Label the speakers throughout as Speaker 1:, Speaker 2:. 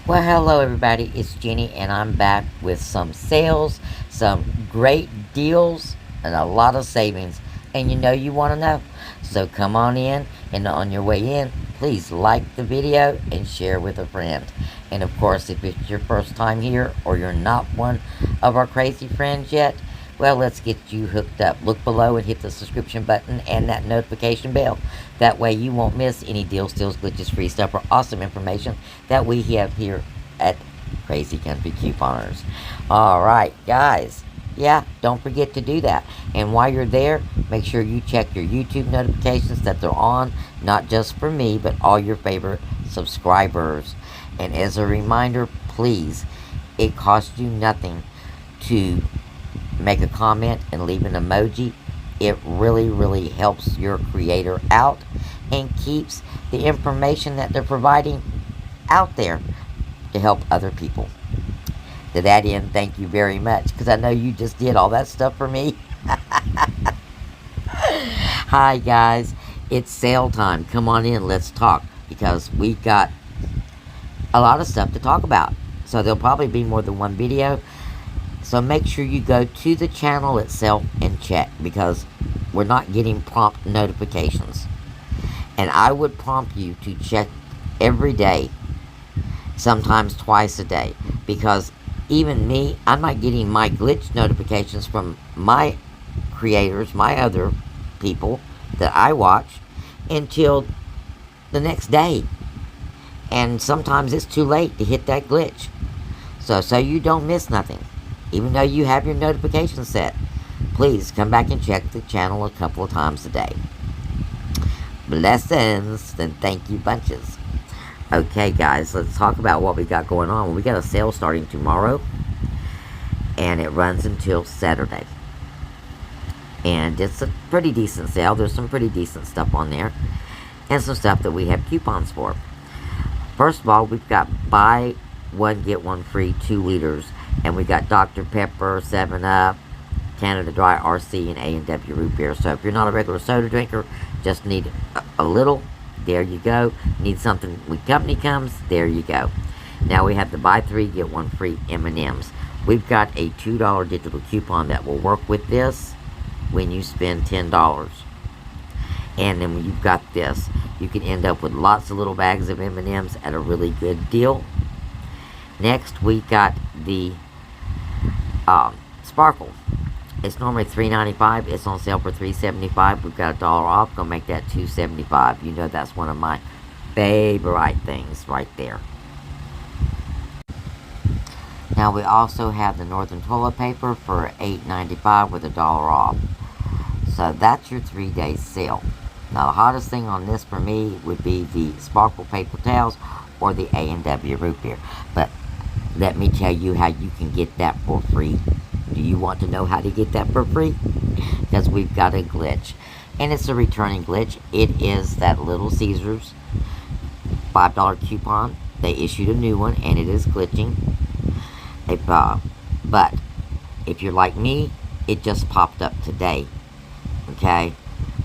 Speaker 1: Well, hello everybody, it's Jenny, and I'm back with some sales, some great deals, and a lot of savings. And you know you want to know. So come on in, and on your way in, please like the video and share with a friend. And of course, if it's your first time here or you're not one of our crazy friends yet, well, let's get you hooked up. Look below and hit the subscription button and that notification bell. That way you won't miss any deals, steals, glitches, free stuff, or awesome information that we have here at Crazy Country Couponers. Alright, guys. Yeah, don't forget to do that. And while you're there, make sure you check your YouTube notifications that they're on, not just for me, but all your favorite subscribers. And as a reminder, please, it costs you nothing to make a comment and leave an emoji. It really helps your creator out and keeps the information that they're providing out there to help other people. To that end, thank you very much, because I know you just did all that stuff for me. Hi guys, it's sale time. Come on in, let's talk, because we got a lot of stuff to talk about. So there'll probably be more than one video. So make sure you go to the channel itself and check, because we're not getting prompt notifications. And I would prompt you to check every day, sometimes twice a day, because even me, I'm not getting my glitch notifications from my creators, my other people that I watch, until the next day. And sometimes it's too late to hit that glitch. So you don't miss nothing, even though you have your notifications set. Please come back and check the channel a couple of times a day. Blessings, and thank you bunches. Okay guys, let's talk about what we got going on. We got a sale starting tomorrow, and it runs until Saturday. And it's a pretty decent sale. There's some pretty decent stuff on there, and some stuff that we have coupons for. First of all, we've got buy one get one free 2 liters, and we got Dr. Pepper, 7-Up, Canada Dry, RC, and A&W root beer. So if you're not a regular soda drinker, just need a little, there you go. Need something when company comes, there you go. Now we have the buy 3 get 1 free M&Ms. We've got a $2 digital coupon that will work with this when you spend $10. And then when you've got this, you can end up with lots of little bags of M&Ms at a really good deal. Next, we got the Sparkle. It's normally $3.95. It's on sale for $3.75. We've got $1 off. Gonna make that $2.75. You know that's one of my favorite things right there. Now we also have the Northern toilet paper for $8.95 with $1 off. So that's your 3-day sale. Now the hottest thing on this for me would be the Sparkle paper towels or the A&W root beer. But let me tell you how you can get that for free. Do you want to know how to get that for free? Because we've got a glitch. And it's a returning glitch. It is that Little Caesars $5 coupon. They issued a new one, and it is glitching. But if you're like me, it just popped up today. Okay?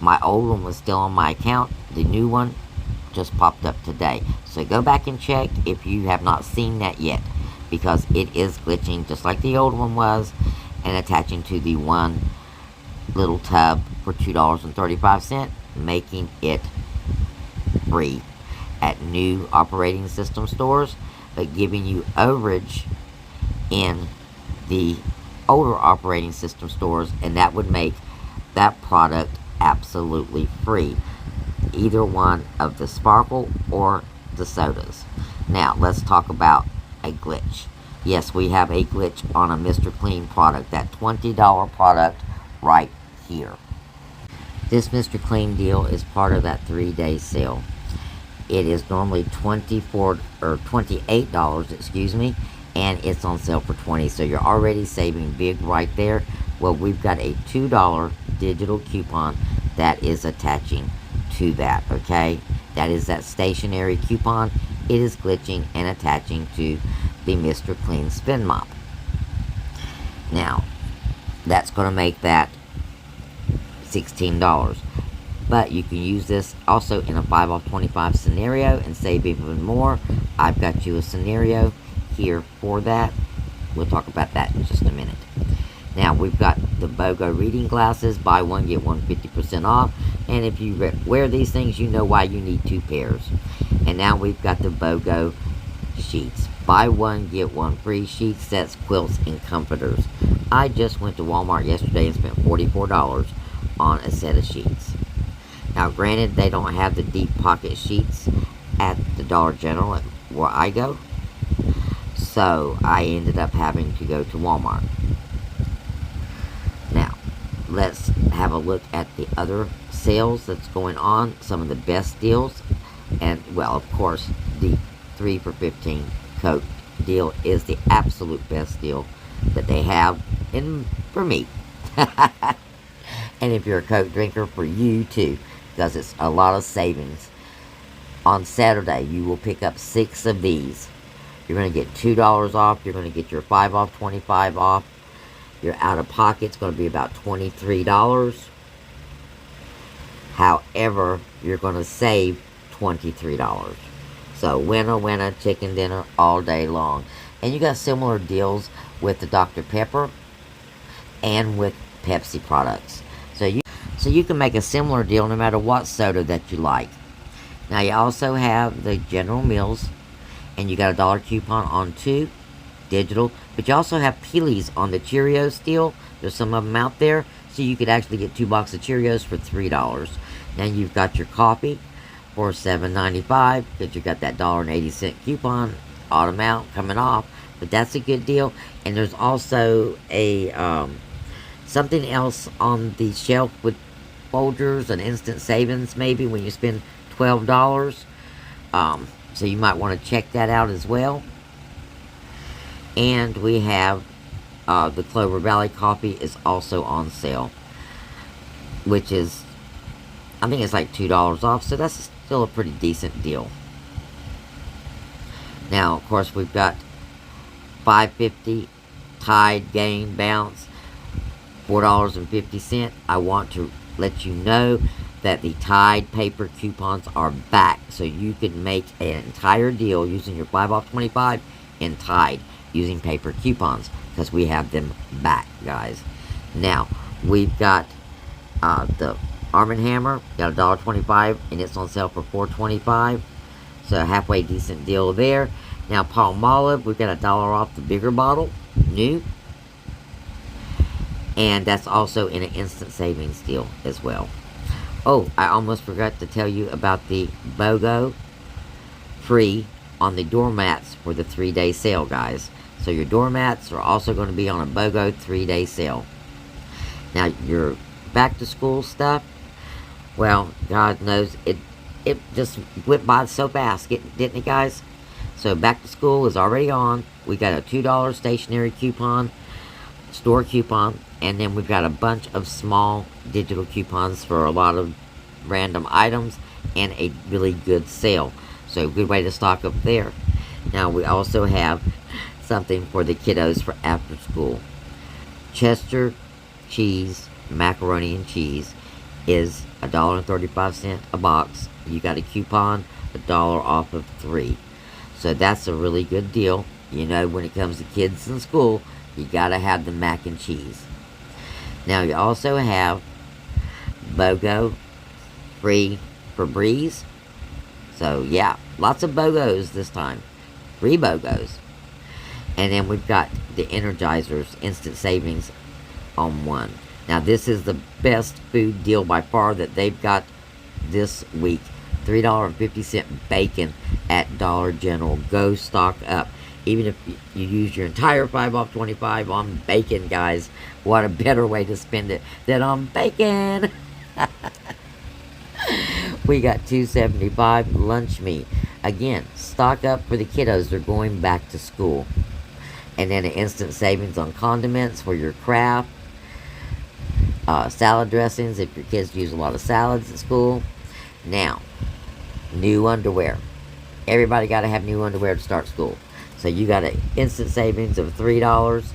Speaker 1: My old one was still on my account. The new one just popped up today. So go back and check if you have not seen that yet, because it is glitching just like the old one was, and attaching to the one little tub for $2.35, making it free at new operating system stores, but giving you overage in the older operating system stores, and that would make that product absolutely free, either one of the Sparkle or the sodas. Now let's talk about a glitch. Yes, we have a glitch on a Mr. Clean product, that $20 product right here. This Mr. Clean deal is part of that 3-day sale. It is normally $28, excuse me, and it's on sale for $20. So you're already saving big right there. Well, we've got a $2 digital coupon that is attaching to that, okay? That is that stationary coupon. It is glitching and attaching to the Mr. Clean Spin Mop. Now, that's going to make that $16. But you can use this also in a 5 off 25 scenario and save even more. I've got you a scenario here for that. We'll talk about that in just a minute. Now we've got the BOGO reading glasses, buy one get one 50% off, and if you wear these things, you know why you need 2 pairs. And now we've got the BOGO sheets, buy one get one free, sheet sets, quilts, and comforters. I just went to Walmart yesterday and spent $44 on a set of sheets. Now granted, they don't have the deep pocket sheets at the Dollar General where I go, so I ended up having to go to Walmart. Now, let's have a look at the other sales that's going on, some of the best deals. And, well, of course, the 3 for $15 Coke deal is the absolute best deal that they have for me. And if you're a Coke drinker, for you too, because it's a lot of savings. On Saturday, you will pick up 6 of these. You're going to get $2 off. You're going to get your 5 off 25 off. Your out-of-pocket's going to be about $23. However, you're going to save $23. So winner, winner, chicken dinner all day long. And you got similar deals with the Dr. Pepper and with Pepsi products. So you can make a similar deal no matter what soda that you like. Now you also have the General Mills, and you got a $1 coupon on 2 digital, but you also have Peelies on the Cheerios deal. There's some of them out there, so you could actually get 2 boxes of Cheerios for $3. Now you've got your coffee for $7.95, because you got that $1.80 coupon autumn out coming off, but that's a good deal. And there's also a something else on the shelf with Folgers and instant savings, maybe when you spend $12. So you might want to check that out as well. And we have the Clover Valley coffee is also on sale, which is, I think it's like $2 off, so that's still a pretty decent deal. Now, of course, we've got $5.50 Tide Gain Bounce, $4.50. I want to let you know that the Tide paper coupons are back, so you can make an entire deal using your 5 off 25 in Tide using paper coupons, because we have them back, guys. Now we've got the Arm & Hammer, got $1.25, and it's on sale for $4.25, so halfway decent deal there. Now Palmolive, we've got $1 off the bigger bottle, new, and that's also in an instant savings deal as well. Oh, I almost forgot to tell you about the BOGO free on the doormats for the 3-day sale, guys. So your doormats are also going to be on a BOGO 3-day sale. Now your back to school stuff, well, God knows, it just went by so fast, didn't it, guys? So back to school is already on. We got a $2 stationery coupon, store coupon, and then we've got a bunch of small digital coupons for a lot of random items and a really good sale. So a good way to stock up there. Now we also have something for the kiddos for after school. Chester cheese, macaroni and cheese is $1.35 a box. You got a coupon, $1 off of 3. So that's a really good deal. You know, when it comes to kids in school, you gotta have the mac and cheese. Now you also have BOGO free for Breeze. So yeah, lots of BOGOs this time. Free BOGOs. And then we've got the Energizers instant savings on 1. Now this is the best food deal by far that they've got this week. $3.50 bacon at Dollar General. Go stock up. Even if you use your entire 5 off 25 on bacon, guys, what a better way to spend it than on bacon. We got $2.75 lunch meat. Again, stock up for the kiddos. They're going back to school. And then an instant savings on condiments for your craft. Salad dressings if your kids use a lot of salads at school. Now, new underwear. Everybody got to have new underwear to start school. So you got an instant savings of $3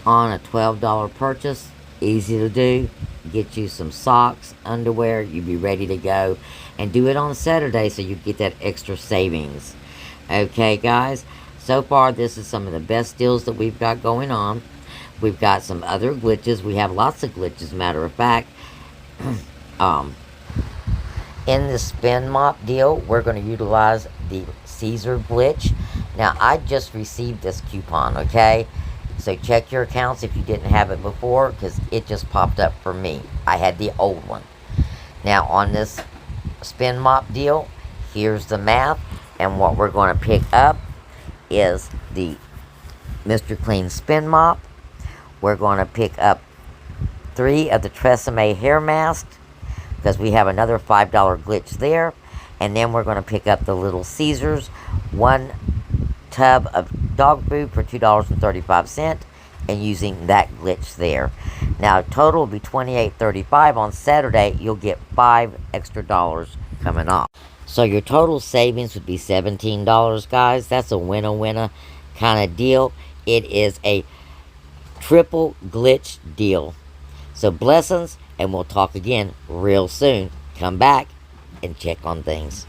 Speaker 1: on a $12 purchase. Easy to do. get you some socks, underwear, you'll be ready to go. And do it on Saturday so you get that extra savings. Okay, guys? So far, this is some of the best deals that we've got going on. We've got some other glitches. We have lots of glitches, matter of fact. um, in the spin mop deal, we're going to utilize the Caesar glitch. Now, I just received this coupon, okay? So check your accounts if you didn't have it before, because it just popped up for me. I had the old one. Now, on this spin mop deal, here's the math. And what we're going to pick up is the Mr. Clean spin mop. We're going to pick up 3 of the Tresemme hair masks, because we have another $5 glitch there. And then we're going to pick up the Little Caesars, 1 tub of dog food for $2.35, and using that glitch there. Now, total will be $28.35. On Saturday, you'll get $5 extra coming off. So your total savings would be $17, guys. That's a winner-winner kind of deal. It is a triple glitch deal. So blessings, and we'll talk again real soon. Come back and check on things.